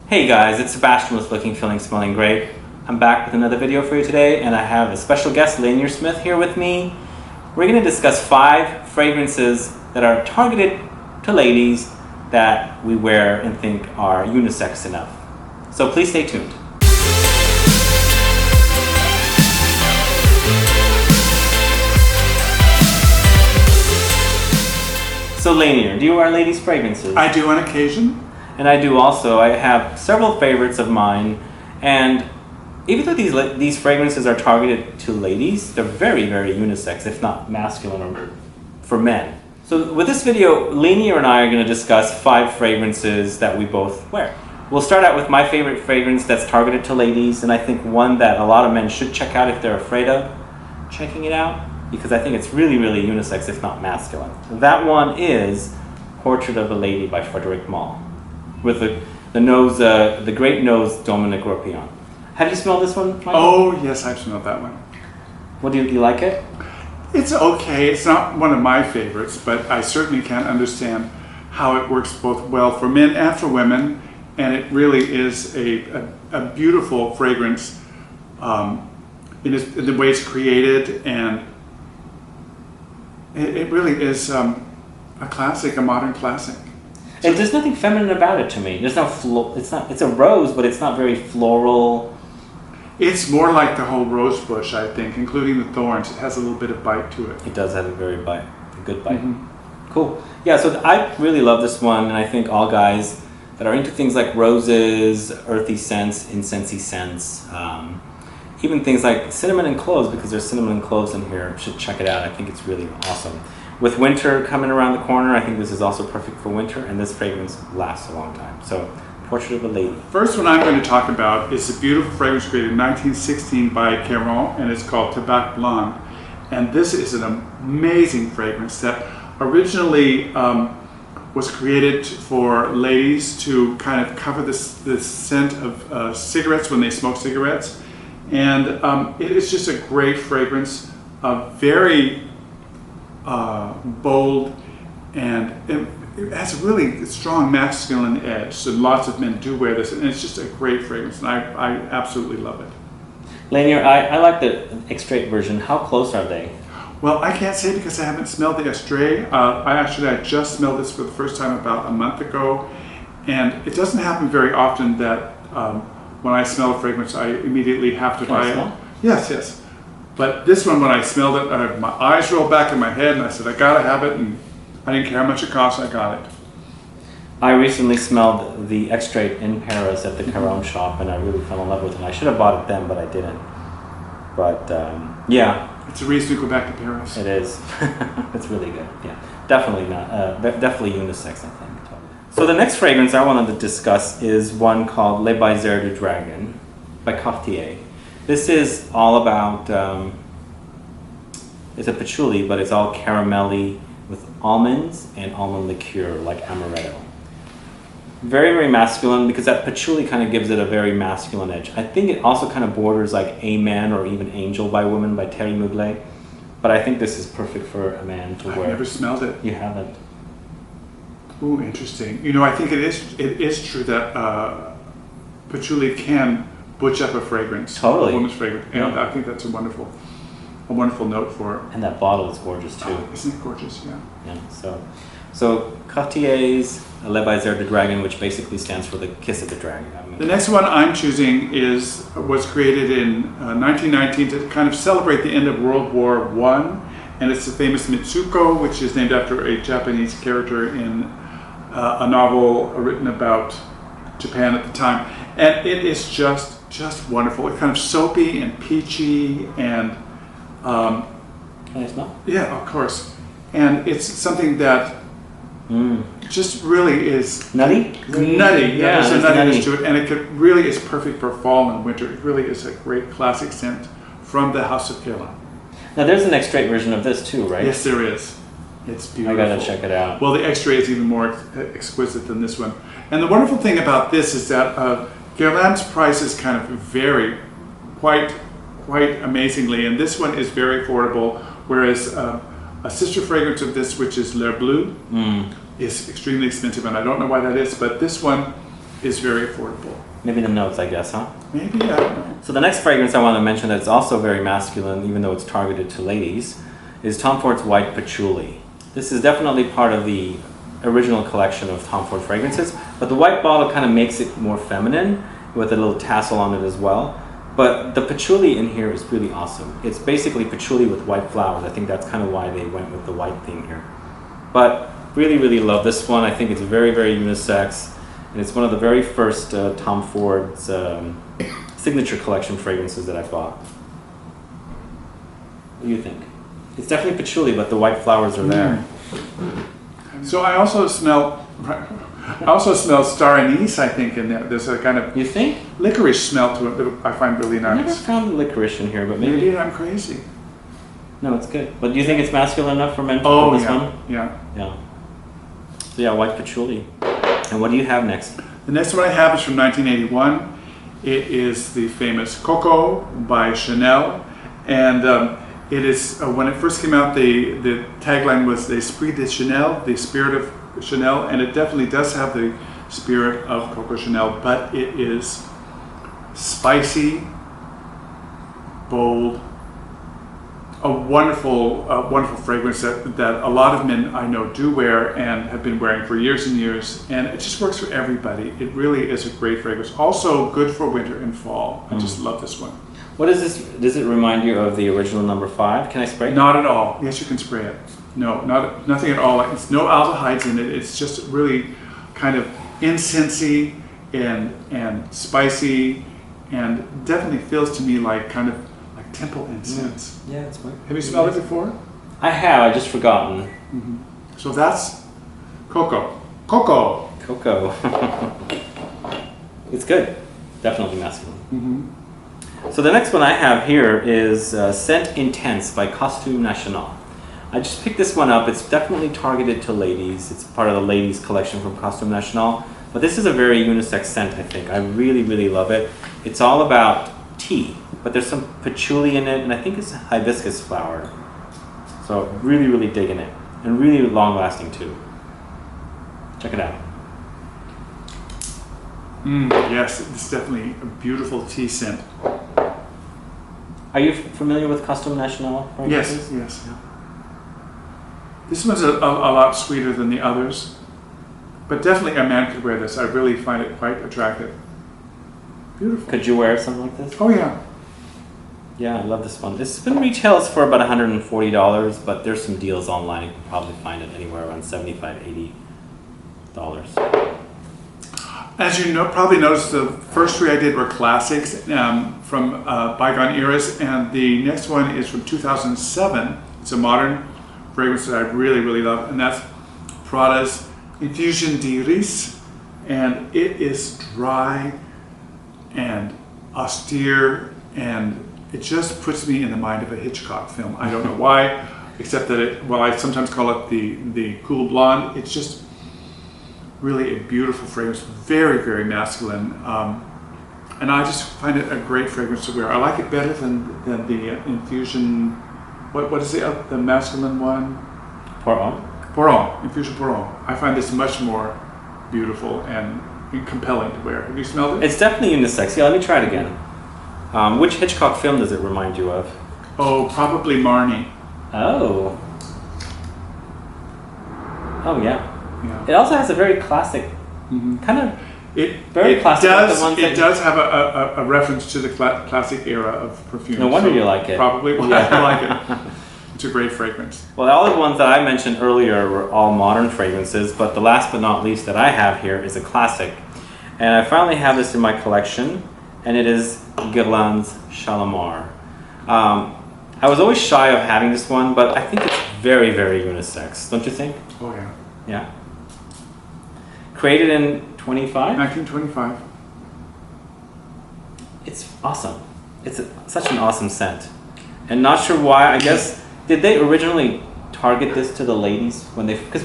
Hey guys, it's Sebastian with Looking, Feeling, Smelling Great. I'm back with another video for you today, and I have a special guest, Lanier Smith, here with me. We're going to discuss 5 fragrances that are targeted to ladies that we wear and think are unisex enough. So please stay tuned. So Lanier, do you wear ladies' fragrances? I do on occasion. And I do also. I have several favorites of mine, and even though these fragrances are targeted to ladies, they're very, very unisex, if not masculine or for men. So with this video, Lanier and I are going to discuss 5 fragrances that we both wear. We'll start out with my favorite fragrance that's targeted to ladies, and I think one that a lot of men should check out if they're afraid of checking it out, because I think it's really, really unisex, if not masculine. That one is Portrait of a Lady by Frederic Malle, with the great nose Dominique Ropion. Have you smelled this one, Michael? Oh, yes, I've smelled that one. What do you like it? It's okay. It's not one of my favorites, but I certainly can understand how it works both well for men and for women, and it really is a beautiful fragrance in the way it's created, and it really is a classic, a modern classic. And there's nothing feminine about it to me. There's no it's a rose, but it's not very floral. It's more like the whole rose bush, I think, including the thorns. It has a little bit of bite to it. It does have a good bite. Mm-hmm. Cool. Yeah, so I really love this one, and I think all guys that are into things like roses, earthy scents, incensey scents, even things like cinnamon and cloves, because there's cinnamon and cloves in here, should check it out. I think it's really awesome. With winter coming around the corner, I think this is also perfect for winter, and this fragrance lasts a long time. So, Portrait of a Lady. First one I'm going to talk about is a beautiful fragrance created in 1916 by Guerlain, and it's called Tabac Blonde. And this is an amazing fragrance that originally was created for ladies to kind of cover this scent of cigarettes when they smoke cigarettes. And it is just a great fragrance, very bold, and it has a really strong masculine edge, so lots of men do wear this, and it's just a great fragrance, and I absolutely love it. Lanier, I like the extrait version. How close are they? Well, I can't say because I haven't smelled the extrait. I just smelled this for the first time about a month ago, and it doesn't happen very often that when I smell a fragrance, I immediately have to buy it. Yes. But this one, when I smelled it, my eyes rolled back in my head, and I said, I gotta have it, and I didn't care how much it cost, I got it. I recently smelled the extrait in Paris at the Caron shop, and I really fell in love with it. I should have bought it then, but I didn't. But yeah. It's a reason to go back to Paris. It is. It's really good. Yeah, definitely not. Definitely unisex, I think. So the next fragrance I wanted to discuss is one called Les Baisers du Dragon by Cartier. This is all about, it's a patchouli, but it's all caramelly with almonds and almond liqueur, like amaretto. Very, very masculine, because that patchouli kind of gives it a very masculine edge. I think it also kind of borders like Amen or even Angel by Women by Thierry Mugler. But I think this is perfect for a man to wear. I've never smelled it. You haven't? Ooh, interesting. You know, I think it is true that patchouli can butch up a fragrance. Totally. A woman's fragrance. And I think that's a wonderful note for it. And that bottle is gorgeous too. Oh, isn't it gorgeous? Yeah. Yeah. So Cartier's Les Baisers du Dragon, which basically stands for the kiss of the dragon. The next one I'm choosing was created in 1919 to kind of celebrate the end of World War I, and it's the famous Mitsuko, which is named after a Japanese character in a novel written about Japan at the time, and it is just wonderful. It's kind of soapy and peachy, and can I smell? Yeah, of course. And it's something that just really is nutty. Nutty, yeah. There's a nuttiness nutty to it, and it really is perfect for fall and winter. It really is a great classic scent from the House of Guerlain. Now there's an extrait version of this too, right? Yes, there is. It's beautiful. I gotta check it out. Well, the extrait is even more exquisite than this one. And the wonderful thing about this is that Guerlain's prices kind of vary quite amazingly, and this one is very affordable, whereas a sister fragrance of this, which is L'Air Bleu, is extremely expensive, and I don't know why that is, but this one is very affordable. Maybe the notes, I guess, huh? Maybe, I don't know. So the next fragrance I want to mention that's also very masculine, even though it's targeted to ladies, is Tom Ford's White Patchouli. This is definitely part of the original collection of Tom Ford fragrances, but the white bottle kind of makes it more feminine with a little tassel on it as well. But the patchouli in here is really awesome. It's basically patchouli with white flowers. I think that's kind of why they went with the white theme here. But really, really love this one. I think it's very, very unisex. And it's one of the very first Tom Ford's signature collection fragrances that I bought. What do you think? It's definitely patchouli, but the white flowers are there. So I also smell star anise, I think, in there. There's a kind of You think? licorice smell to it that I find really I never nice. found licorice in here, but maybe. Maybe I'm crazy. No, it's good. But do you think it's masculine enough for men to Oh, put this yeah. one? Yeah. Yeah. So yeah, white patchouli. And what do you have next? The next one I have is from 1981. It is the famous Coco by Chanel. And it is, when it first came out, the tagline was L'Esprit de Chanel, the spirit of Chanel. And it definitely does have the spirit of Coco Chanel, but it is spicy, bold, a wonderful fragrance that a lot of men I know do wear and have been wearing for years and years, and it just works for everybody. It really is a great fragrance. Also good for winter and fall. I just love this one. What is this? Does it remind you of the original number 5? Can I spray it? Not at all. Yes, you can spray it. No, nothing at all. It's no aldehydes in it. It's just really kind of incensey and spicy, and definitely feels to me like kind of like temple incense. Yeah, it's good. Have you smelled it before? I have. I just forgotten. So that's Coco. Coco. Cocoa. It's good. Definitely masculine. So the next one I have here is Scent Intense by Costume National. I just picked this one up. It's definitely targeted to ladies. It's part of the ladies collection from Costume National. But this is a very unisex scent, I think. I really, really love it. It's all about tea, but there's some patchouli in it, and I think it's hibiscus flower. So really, really digging it. And really long lasting too. Check it out. Yes, it's definitely a beautiful tea scent. Are you familiar with Costume National Yes, fragrances? yes. This one's a lot sweeter than the others, but definitely a man could wear this. I really find it quite attractive. Beautiful. Could you wear something like this? Oh yeah. Yeah, I love this one. This one retails for about $140, but there's some deals online. You can probably find it anywhere around $75, $80. As you know, probably noticed, the first 3 I did were classics from bygone eras, and the next one is from 2007. It's a modern fragrance that I really, really love, and that's Prada's Infusion d'Iris, and it is dry and austere, and it just puts me in the mind of a Hitchcock film. I don't know why, except that I sometimes call it the cool blonde. It's just really a beautiful fragrance, very, very masculine, and I just find it a great fragrance to wear. I like it better than the Infusion. What is the masculine one? Pour on. Pour on, Infusion Pour on. I find this much more beautiful and compelling to wear. Have you smelled it? It's definitely unisex. Yeah, let me try it again. Which Hitchcock film does it remind you of? Oh, probably Marnie. Oh. Oh yeah. Yeah. It also has a very classic, kind of very It classic. does. The ones It that does have a reference to the classic era of perfume. No wonder you like it. Probably why I like it. It's a great fragrance. Well, all the ones that I mentioned earlier were all modern fragrances, but the last but not least that I have here is a classic. And I finally have this in my collection, and it is Guerlain's Shalimar. I was always shy of having this one, but I think it's very, very unisex. Don't you think? Oh yeah. Yeah. Created in 25? 1925. It's awesome. It's such an awesome scent. And not sure why, I guess, did they originally target this to the ladies when they, because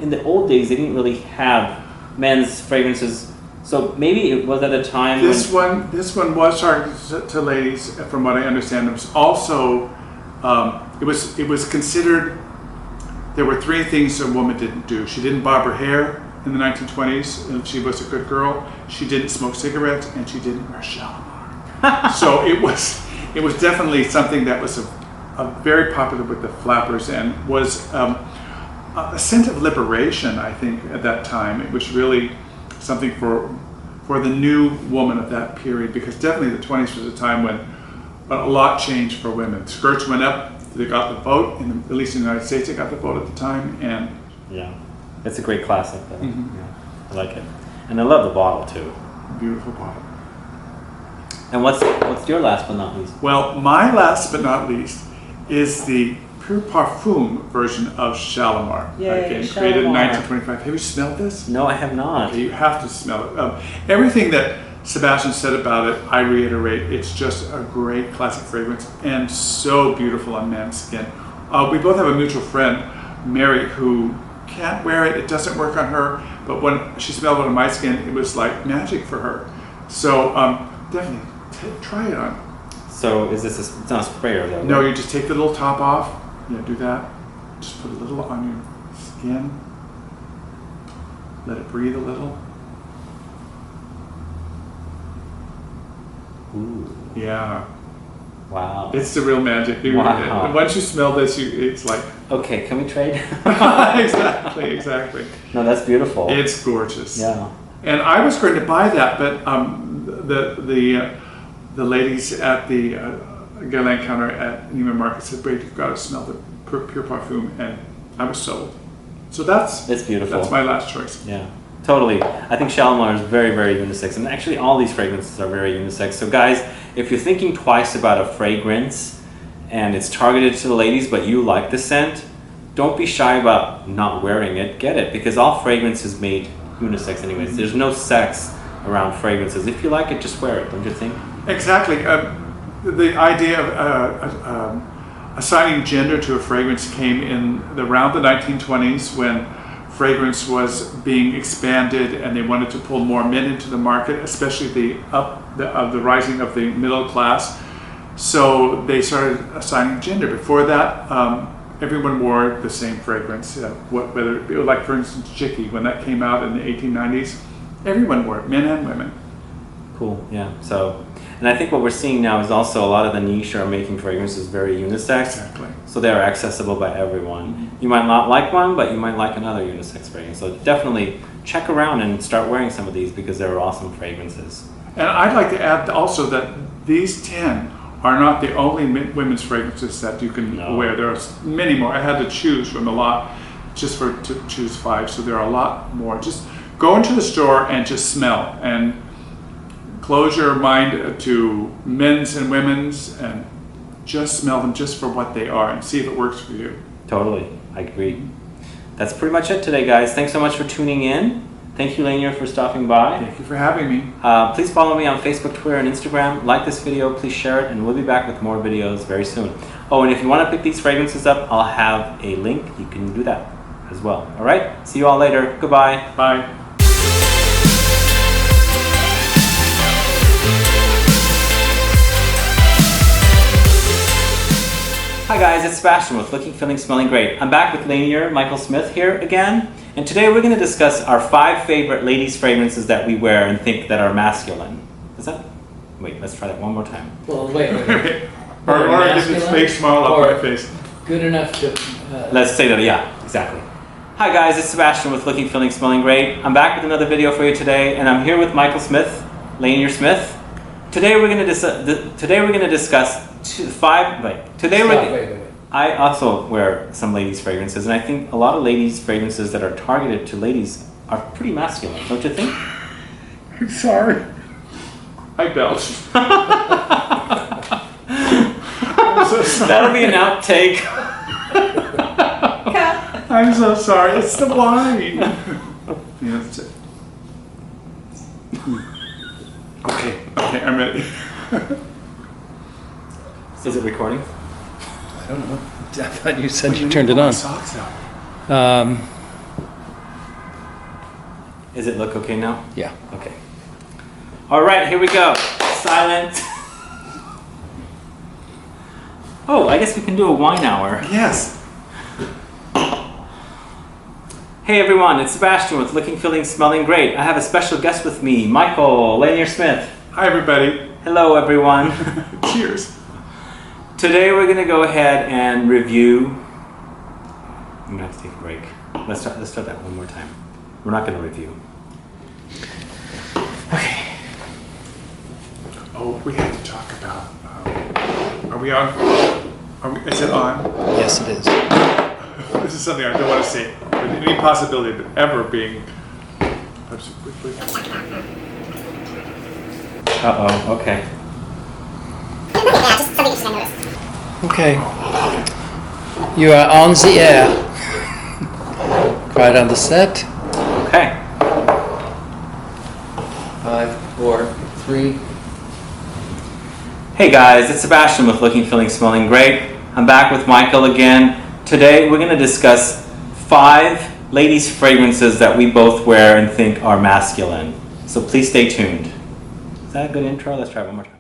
in the old days they didn't really have men's fragrances, so maybe it was at a time This one was targeted to ladies, from what I understand. It was also, it was considered, there were 3 things a woman didn't do. She didn't bob her hair, in the 1920s, and she was a good girl. She didn't smoke cigarettes, and she didn't wear Shalimar. So it was definitely something that was very popular with the flappers, and was a scent of liberation, I think, at that time. It was really something for the new woman of that period, because definitely the 20s was a time when a lot changed for women. Skirts went up, they got the vote, at least in the United States, they got the vote at the time, and yeah, it's a great classic though. Yeah, I like it. And I love the bottle too. beautiful bottle. And what's your last but not least? Well, my last but not least is the Perfume version of Shalimar. Yay, Again, created in Shalimar. 1925. Have you smelled this? No, I have not. Okay, you have to smell it. Everything that Sebastian said about it, I reiterate. It's just a great classic fragrance and so beautiful on men's skin. We both have a mutual friend, Mary, who can't wear it. It doesn't work on her. But when she smelled it on my skin, it was like magic for her. So definitely try it on. So is this it's not a sprayer though? No, right? you just take the little top off. Yeah, do that. Just put a little on your skin. Let it breathe a little. Ooh. Yeah. Wow. It's the real magic. Wow. Once you smell this, it's like... Okay, can we trade? Exactly. No, that's beautiful. It's gorgeous. Yeah. And I was going to buy that, but the ladies at the Guerlain counter at Neiman Marcus said, "Brady, you've got to smell the pure Perfume," and I was sold. So It's beautiful. That's my last choice. Yeah, totally. I think Shalimar is very, very unisex, and actually all these fragrances are very unisex. So guys, if you're thinking twice about a fragrance and it's targeted to the ladies, but you like the scent, don't be shy about not wearing it. Get it, because all fragrance is made unisex anyways. There's no sex around fragrances. If you like it, just wear it, don't you think? Exactly. The idea of assigning gender to a fragrance came in around the 1920s, when fragrance was being expanded and they wanted to pull more men into the market, especially the rising of the middle class. So they started assigning gender. Before that, everyone wore the same fragrance. Whether it was, like, for instance, Chicky, when that came out in the 1890s, everyone wore it, men and women. Cool, yeah. So, and I think what we're seeing now is also a lot of the niche are making fragrances very unisex. Exactly. So they're accessible by everyone. You might not like one, but you might like another unisex fragrance. So definitely check around and start wearing some of these, because they're awesome fragrances. And I'd like to add also that these 10 are not the only women's fragrances that you can wear. There are many more. I had to choose from a lot just to choose 5. So there are a lot more. Just go into the store and just smell, and close your mind to men's and women's, and just smell them just for what they are and see if it works for you. Totally, I agree. That's pretty much it today, guys. Thanks so much for tuning in. Thank you, Lanier, for stopping by. Thank you for having me. Please follow me on Facebook, Twitter, and Instagram. Like this video, please share it, and we'll be back with more videos very soon. Oh, and if you want to pick these fragrances up, I'll have a link. You can do that as well. All right? See you all later. Goodbye. Bye. Hi guys, it's Sebastian with Looking, Feeling, Smelling Great. I'm back with Lanier, Michael Smith here again, and today we're going to discuss our 5 favorite ladies' fragrances that we wear and think that are masculine. Is that? Wait, let's try that one more time. Well, wait. Or get this fake smile up my face. Good enough to... Let's say that, yeah, exactly. Hi guys, it's Sebastian with Looking, Feeling, Smelling Great. I'm back with another video for you today, and I'm here with Michael Smith, Lanier Smith. Today we're going to discuss Wait. I also wear some ladies' fragrances, and I think a lot of ladies' fragrances that are targeted to ladies are pretty masculine, don't you think? I'm sorry. I belched. I'm so sorry. That'll be an outtake. I'm so sorry. It's the wine. Yeah, that's it. Okay, I'm ready. Is it recording? I don't know. I thought you said you turned it on. Socks out. Is it look okay now? Yeah. Okay. All right, here we go. Silent. Oh, I guess we can do a wine hour. Yes. Hey everyone, it's Sebastian with Looking, Feeling, Smelling Great. I have a special guest with me, Michael Lanier Smith. Hi everybody. Hello everyone. Cheers. Today we're going to go ahead and review... I'm going to have to take a break. Let's start that one more time. We're not going to review. Okay. Oh, we had to talk about... are we on? Is it on? Yes, it is. This is something I don't want to say. With any possibility of it ever being... Uh-oh, okay. Yeah, just something interesting I noticed. Okay. You are on the air. Right on the set. Okay. 5, 4, 3. Hey guys, it's Sebastian with Looking, Feeling, Smelling Great. I'm back with Michael again. Today we're going to discuss 5 ladies' fragrances that we both wear and think are masculine. So please stay tuned. Is that a good intro? Let's try it one more time.